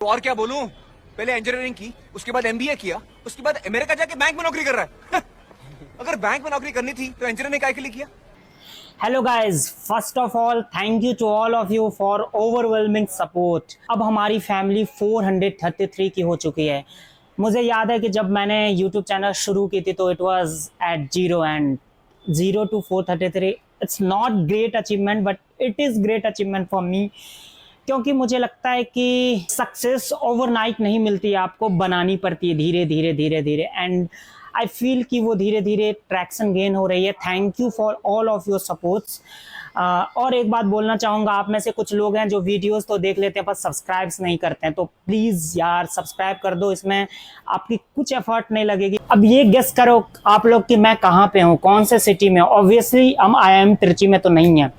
तो और क्या बोलूं, पहले इंजीनियरिंग की, उसके बाद एमबीए किया, उसके बाद अमेरिका जाके बैंक में नौकरी कर रहा है। अगर बैंक में नौकरी करनी थी तो इंजीनियरिंग काहे के लिए किया? Hello guys, first of all thank you to all of you for overwhelming support. अब हमारी फैमिली 433 की हो चुकी है। मुझे याद है कि जब मैंने यूट्यूब चैनल शुरू की थी तो it was at zero, and 0 to 433 it's not great achievement but it is great achievement for me, क्योंकि मुझे लगता है कि सक्सेस ओवरनाइट नहीं मिलती है, आपको बनानी पड़ती है धीरे धीरे धीरे धीरे। एंड आई फील कि वो धीरे धीरे ट्रैक्शन गेन हो रही है। Thank you for all of your supports. और एक बात बोलना चाहूँगा, आप में से कुछ लोग हैं जो वीडियोस तो देख लेते हैं पर सब्सक्राइब्स नहीं करते हैं, तो प्लीज़ यार सब्सक्राइब कर दो, इसमें आपकी कुछ एफर्ट नहीं लगेगी। अब ये गेस करो आप लोग कि मैं कहाँ पे हूँ, कौन से सिटी में। ऑब्वियसली हम IIM त्रिची में तो नहीं है,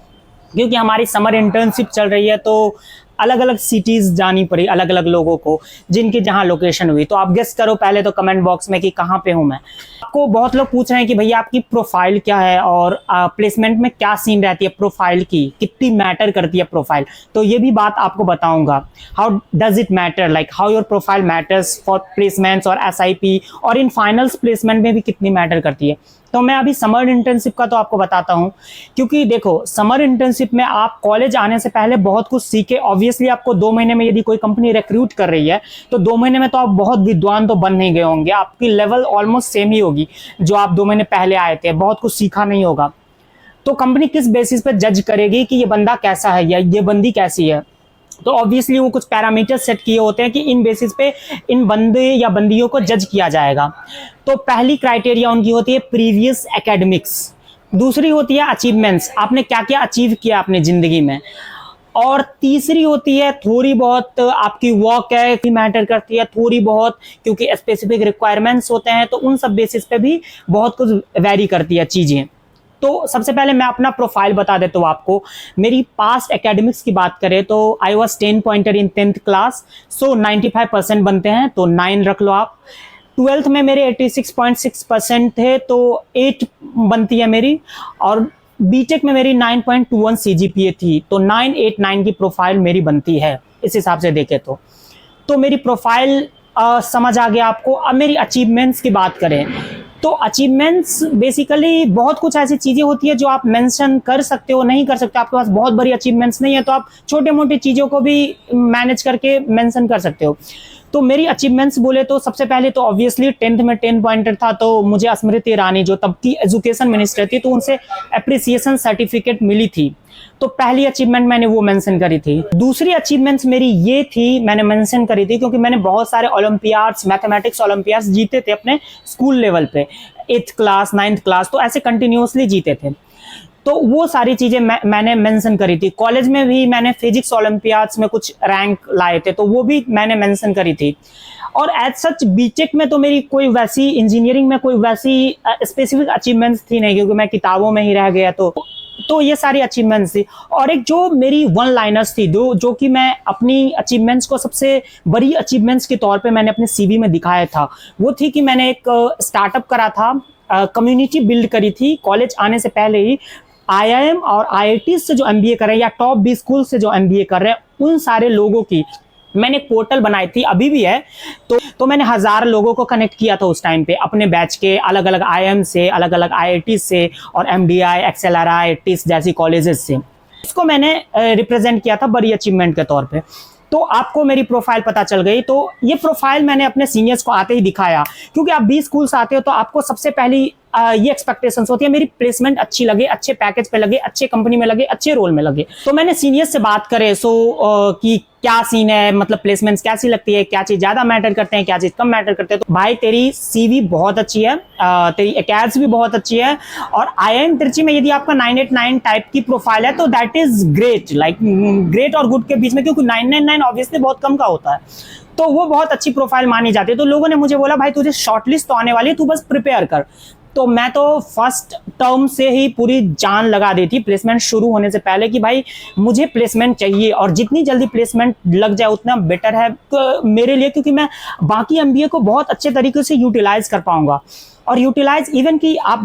क्योंकि हमारी समर इंटर्नशिप चल रही है, तो अलग अलग सिटीज़ जानी पड़ी अलग अलग लोगों को जिनकी जहाँ लोकेशन हुई। तो आप गेस करो पहले तो कमेंट बॉक्स में कि कहाँ पे हूँ मैं। आपको बहुत लोग पूछ रहे हैं कि भैया आपकी प्रोफाइल क्या है और प्लेसमेंट में क्या सीन रहती है, प्रोफाइल की कितनी मैटर करती है प्रोफाइल। तो ये भी बात आपको बताऊंगा, how does it matter, like how your profile matters for placements और SIP और इन फाइनल्स प्लेसमेंट में भी कितनी मैटर करती है। तो मैं अभी समर इंटर्नशिप का तो आपको बताता हूँ, क्योंकि देखो समर इंटर्नशिप में आप कॉलेज आने से पहले बहुत कुछ सीखे। ऑब्वियसली आपको 2 महीने में यदि कोई कंपनी रिक्रूट कर रही है तो 2 महीने में तो आप बहुत विद्वान तो बन नहीं गए होंगे, आपकी लेवल ऑलमोस्ट सेम ही होगी जो आप 2 महीने पहले आए थे, बहुत कुछ सीखा नहीं होगा। तो कंपनी किस बेसिस पे जज करेगी कि ये बंदा कैसा है या ये बंदी कैसी है, तो ऑब्वियसली वो कुछ पैरामीटर सेट किए होते हैं कि इन बेसिस पे इन बंदे या बंदियों को जज किया जाएगा। तो पहली क्राइटेरिया उनकी होती है प्रीवियस एकेडमिक्स, दूसरी होती है अचीवमेंट्स, आपने क्या क्या अचीव किया अपनी ज़िंदगी में, और तीसरी होती है थोड़ी बहुत आपकी वर्क है कि मैटर करती है थोड़ी बहुत, क्योंकि स्पेसिफिक रिक्वायरमेंट्स होते हैं तो उन सब बेसिस पे भी बहुत कुछ वेरी करती है चीज़ें। तो सबसे पहले मैं अपना प्रोफाइल बता देता हूँ आपको। मेरी पास्ट एकेडमिक्स की बात करें तो I was 10 pointer in 10th class, so 95% बनते हैं तो 9 रख लो आप। 12th में मेरे 86.6% थे तो 8 बनती है मेरी, और बीटेक में मेरी 9.21 CGPA थी तो 989 की प्रोफाइल मेरी बनती है इस हिसाब से देखे तो मेरी प्रोफाइल समझ आ गया आपको। अब मेरी अचीवमेंट्स की बात करें तो अचीवमेंट्स बेसिकली बहुत कुछ ऐसी चीज़ें होती है जो आप मेंशन कर सकते हो, नहीं कर सकते। आपके पास बहुत बड़ी अचीवमेंट्स नहीं है तो आप छोटे मोटे चीज़ों को भी मैनेज करके मेंशन कर सकते हो। तो मेरी अचीवमेंट्स बोले तो सबसे पहले तो ऑब्वियसली 10th में 10 पॉइंटर था तो मुझे स्मृति ईरानी जो तब की एजुकेशन मिनिस्टर थी तो उनसे अप्रिसिएशन सर्टिफिकेट मिली थी, तो पहली अचीवमेंट मैंने वो मेंशन करी थी। दूसरी अचीवमेंट्स मेरी ये थी, मैंने मेंशन करी थी क्योंकि मैंने बहुत सारे ओलंपियाड्स, मैथमेटिक्स ओलंपियाड्स जीते थे अपने स्कूल लेवल पे, 8th क्लास 9th क्लास, तो ऐसे कंटिन्यूसली जीते थे। तो वो सारी चीज़ें मैंने मेंशन करी थी। कॉलेज में भी मैंने फिजिक्स ओलंपियाड्स में कुछ रैंक लाए थे तो वो भी मैंने मेंशन करी थी। और एज सच बीटेक में तो मेरी कोई वैसी, इंजीनियरिंग में कोई वैसी स्पेसिफिक अचीवमेंट्स थी नहीं, क्योंकि मैं किताबों में ही रह गया। तो ये सारी अचीवमेंट्स थी। और एक जो मेरी 1 लाइनर्स थी जो कि मैं अपनी अचीवमेंट्स को सबसे बड़ी अचीवमेंट्स के तौर पे मैंने अपने CV में दिखाया था, वो थी कि मैंने एक स्टार्टअप करा था, कम्युनिटी बिल्ड करी थी कॉलेज आने से पहले ही। IIM और IIT से जो MBA कर रहे हैं या टॉप 20 स्कूल से जो MBA कर रहे हैं उन सारे लोगों की मैंने एक पोर्टल बनाई थी, अभी भी है। तो मैंने 1000 लोगों को कनेक्ट किया था उस टाइम पे, अपने बैच के अलग अलग IIM से, अलग अलग IIT से और MDI, XLRI, TIS जैसी कॉलेजेस से। इसको मैंने रिप्रेजेंट किया था बड़ी अचीवमेंट के तौर पे। तो आपको मेरी प्रोफाइल पता चल गई। तो ये प्रोफाइल मैंने अपने सीनियर्स को आते ही दिखाया, क्योंकि आप 20 स्कूल से आते हो तो आपको सबसे पहली ये एक्सपेक्टेशंस होती है मेरी प्लेसमेंट अच्छी लगे, अच्छे पैकेज पे लगे, अच्छे कंपनी में लगे, अच्छे रोल में लगे। तो मैंने सीनियर्स से बात करे कि क्या सीन है, मतलब प्लेसमेंट्स कैसी लगती है, क्या चीज़ ज़्यादा मैटर करते हैं, क्या चीज़ कम मैटर करते हैं। तो भाई तेरी CV बहुत अच्छी है, तेरी एकेड्स भी बहुत अच्छी है, और IIM त्रिची में यदि आपका 989 टाइप की प्रोफाइल है तो that is great, like great और गुड के बीच में, क्योंकि 999 ऑब्वियसली बहुत कम का होता है, तो वो बहुत अच्छी प्रोफाइल मानी जाती है। तो लोगों ने मुझे बोला भाई तुझे शॉर्टलिस्ट तो आने वाली है, तू बस प्रिपेयर कर। तो मैं तो फर्स्ट टर्म से ही पूरी जान लगा दी थी प्लेसमेंट शुरू होने से पहले कि भाई मुझे प्लेसमेंट चाहिए, और जितनी जल्दी प्लेसमेंट लग जाए उतना बेटर है मेरे लिए, क्योंकि मैं बाकी MBA को बहुत अच्छे तरीके से यूटिलाइज कर पाऊंगा। और यूटिलाइज इवन कि आप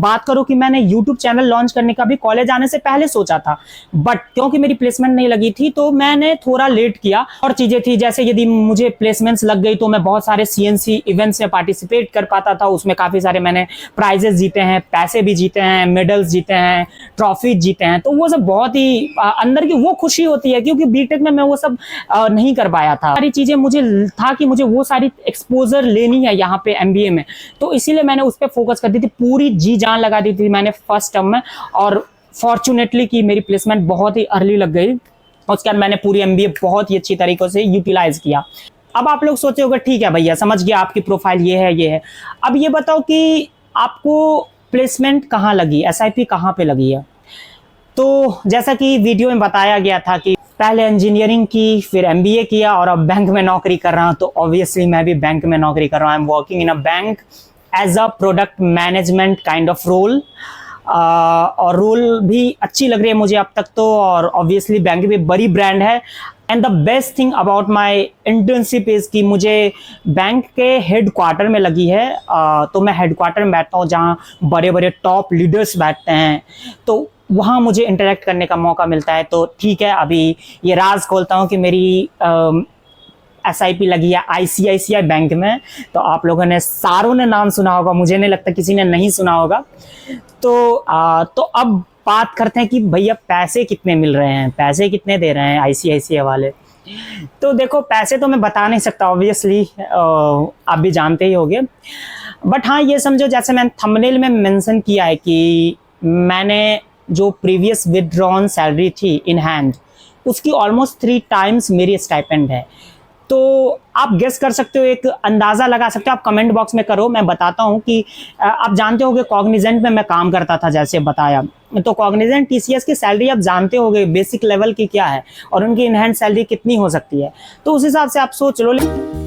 बात करो कि मैंने यूट्यूब चैनल लॉन्च करने का भी कॉलेज आने से पहले सोचा था, बट क्योंकि मेरी प्लेसमेंट नहीं लगी थी तो मैंने थोड़ा लेट किया। और चीज़ें थी जैसे यदि मुझे प्लेसमेंट्स लग गई तो मैं बहुत सारे CNC इवेंट्स में पार्टिसिपेट कर पाता था, उसमें काफ़ी सारे मैंने प्राइजेस जीते हैं, पैसे भी जीते हैं, मेडल्स जीते हैं, ट्रॉफीज जीते हैं। तो वो सब बहुत ही अंदर की वो खुशी होती है, क्योंकि बीटेक में मैं वो सब नहीं कर पाया था। सारी चीज़ें मुझे था कि मुझे वो सारी एक्सपोजर लेनी है यहाँ पे MBA में, तो इसीलिए मैंने उस पर फोकस कर दी थी, पूरी जी जान लगा दी थी मैंने फर्स्ट टर्म में। और फॉर्चुनेटली कि मेरी प्लेसमेंट बहुत ही अर्ली लग गई। उसके बाद मैंने पूरी MBA बहुत ही अच्छी तरीके से यूटिलाइज किया। अब आप लोग सोचे होगा ठीक है भैया समझ गया, आपकी प्रोफाइल ये है ये है। अब ये बताओ कि आपको प्लेसमेंट कहाँ लगी, SIP कहाँ पे लगी है। तो जैसा कि वीडियो में बताया गया था कि पहले इंजीनियरिंग की, फिर MBA किया और अब बैंक में नौकरी कर रहा हूँ। तो ऑब्वियसली मैं भी बैंक में नौकरी कर रहा हूँ। I am working in a bank as a product management kind of role. और रोल भी अच्छी लग रही है मुझे अब तक तो। और ऑब्वियसली बैंक भी बड़ी ब्रांड है। And the best thing about my internship is कि मुझे बैंक के हेड क्वार्टर में लगी है। तो मैं हेड क्वार्टर में बैठता हूँ जहाँ बड़े बड़े टॉप लीडर्स बैठते हैं, तो वहाँ मुझे इंटरेक्ट करने का मौका मिलता है। तो ठीक है, अभी ये राज खोलता हूँ कि मेरी SIP लगी है ICICI बैंक में। तो आप लोगों ने सारों ने नाम सुना होगा, मुझे नहीं लगता किसी ने नहीं सुना होगा। तो अब बात करते हैं कि भैया पैसे कितने मिल रहे हैं, पैसे कितने दे रहे हैं ICICI वाले। तो देखो पैसे तो मैं बता नहीं सकता ऑब्वियसली, आप भी जानते ही होंगे। बट हाँ ये समझो, जैसे मैंने थंबनेल में मेंशन किया है कि मैंने जो प्रीवियस विदड्रॉन सैलरी थी इन हैंड, उसकी ऑलमोस्ट 3 टाइम्स मेरी स्टाइपेंड है। तो आप गेस कर सकते हो, एक अंदाज़ा लगा सकते हो। आप कमेंट बॉक्स में करो, मैं बताता हूँ कि आप जानते होगे कॉग्निजेंट में मैं काम करता था जैसे बताया। तो कॉग्निजेंट TCS की सैलरी आप जानते होगे बेसिक लेवल की क्या है और उनकी इन हैंड सैलरी कितनी हो सकती है। तो उस हिसाब से आप सोच लो।